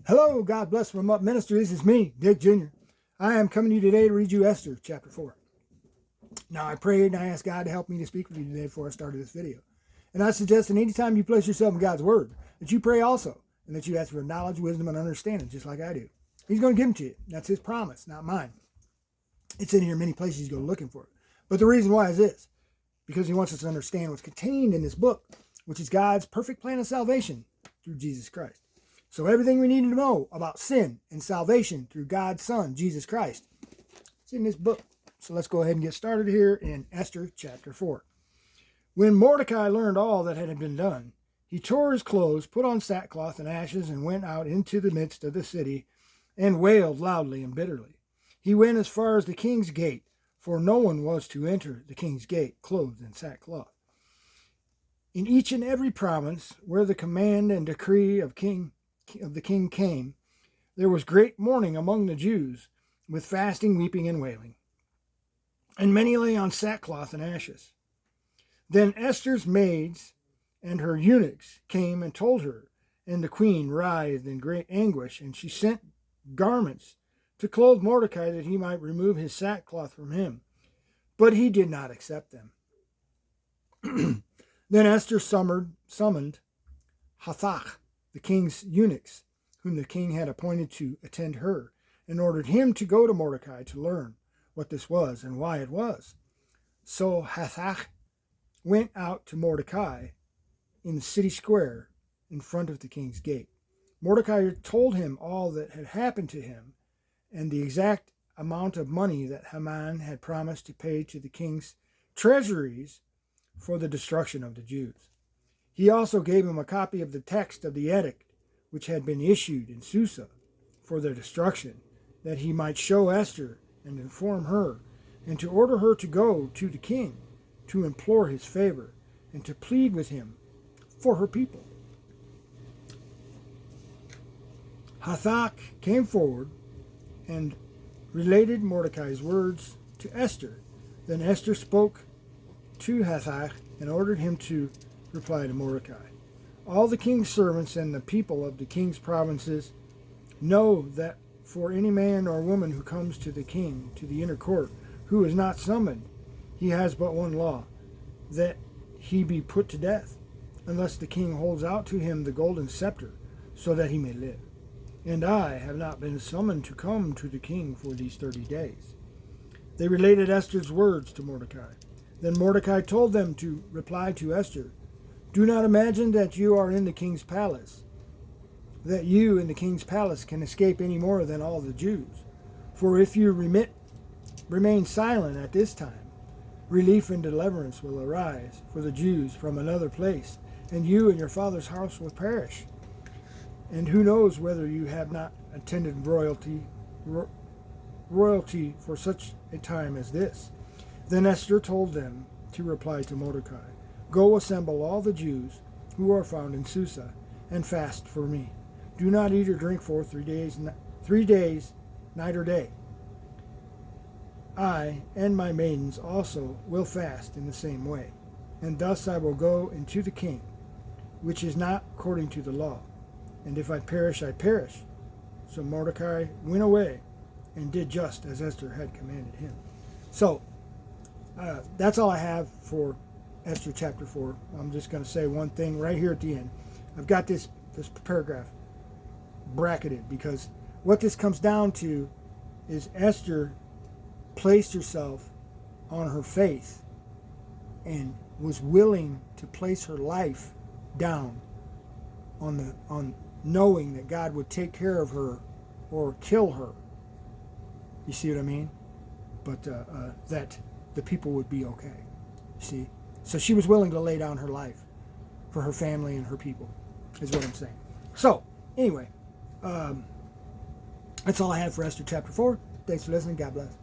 Hello, God bless from Up Ministries. It's me, Dick Jr. I am coming to you today to read you Esther chapter 4. Now, I prayed and I asked God to help me to speak with you today before I started this video. And I suggest that anytime you place yourself in God's Word, that you pray also, and that you ask for knowledge, wisdom, and understanding, just like I do. He's going to give them to you. That's His promise, not mine. It's in here in many places. You go looking for it. But the reason why is this: because He wants us to understand what's contained in this book, which is God's perfect plan of salvation through Jesus Christ. So everything we need to know about sin and salvation through God's Son, Jesus Christ, it's in this book. So let's go ahead and get started here in Esther chapter 4. When Mordecai learned all that had been done, he tore his clothes, put on sackcloth and ashes, and went out into the midst of the city and wailed loudly and bitterly. He went as far as the king's gate, for no one was to enter the king's gate clothed in sackcloth. In each and every province where the command and decree of the king came, there was great mourning among the Jews, with fasting, weeping, and wailing. And many lay on sackcloth and ashes. Then Esther's maids and her eunuchs came and told her, and the queen writhed in great anguish, and she sent garments to clothe Mordecai that he might remove his sackcloth from him. But he did not accept them. Then Esther summoned Hathach, the king's eunuchs, whom the king had appointed to attend her, and ordered him to go to Mordecai to learn what this was and why it was. So Hathach went out to Mordecai in the city square in front of the king's gate. Mordecai told him all that had happened to him and the exact amount of money that Haman had promised to pay to the king's treasuries for the destruction of the Jews. He also gave him a copy of the text of the edict which had been issued in Susa for their destruction, that he might show Esther and inform her, and to order her to go to the king to implore his favor and to plead with him for her people. Hathach came forward and related Mordecai's words to Esther. Then Esther spoke to Hathach and ordered him to reply to Mordecai. All the king's servants and the people of the king's provinces know that for any man or woman who comes to the king, to the inner court, who is not summoned, he has but one law, that he be put to death, unless the king holds out to him the golden scepter, so that he may live. And I have not been summoned to come to the king for these 30 days. They related Esther's words to Mordecai. Then Mordecai told them to reply to Esther, "Do not imagine that you are in the king's palace, that you in the king's palace can escape any more than all the Jews. For if you remain silent at this time, relief and deliverance will arise for the Jews from another place, and you and your father's house will perish. And who knows whether you have not attended royalty for such a time as this." Then Esther told them to reply to Mordecai, "Go assemble all the Jews who are found in Susa, and fast for me. Do not eat or drink for 3 days, night or day. I and my maidens also will fast in the same way, and thus I will go into the king, which is not according to the law. And if I perish, I perish." So Mordecai went away and did just as Esther had commanded him. So, that's all I have for Esther chapter 4. I'm just going to say one thing right here at the end. I've got this paragraph bracketed because what this comes down to is Esther placed herself on her faith and was willing to place her life down on knowing that God would take care of her or kill her. You see what I mean? But that the people would be okay. See? So she was willing to lay down her life for her family and her people, is what I'm saying. So, anyway, that's all I have for Esther chapter 4. Thanks for listening. God bless.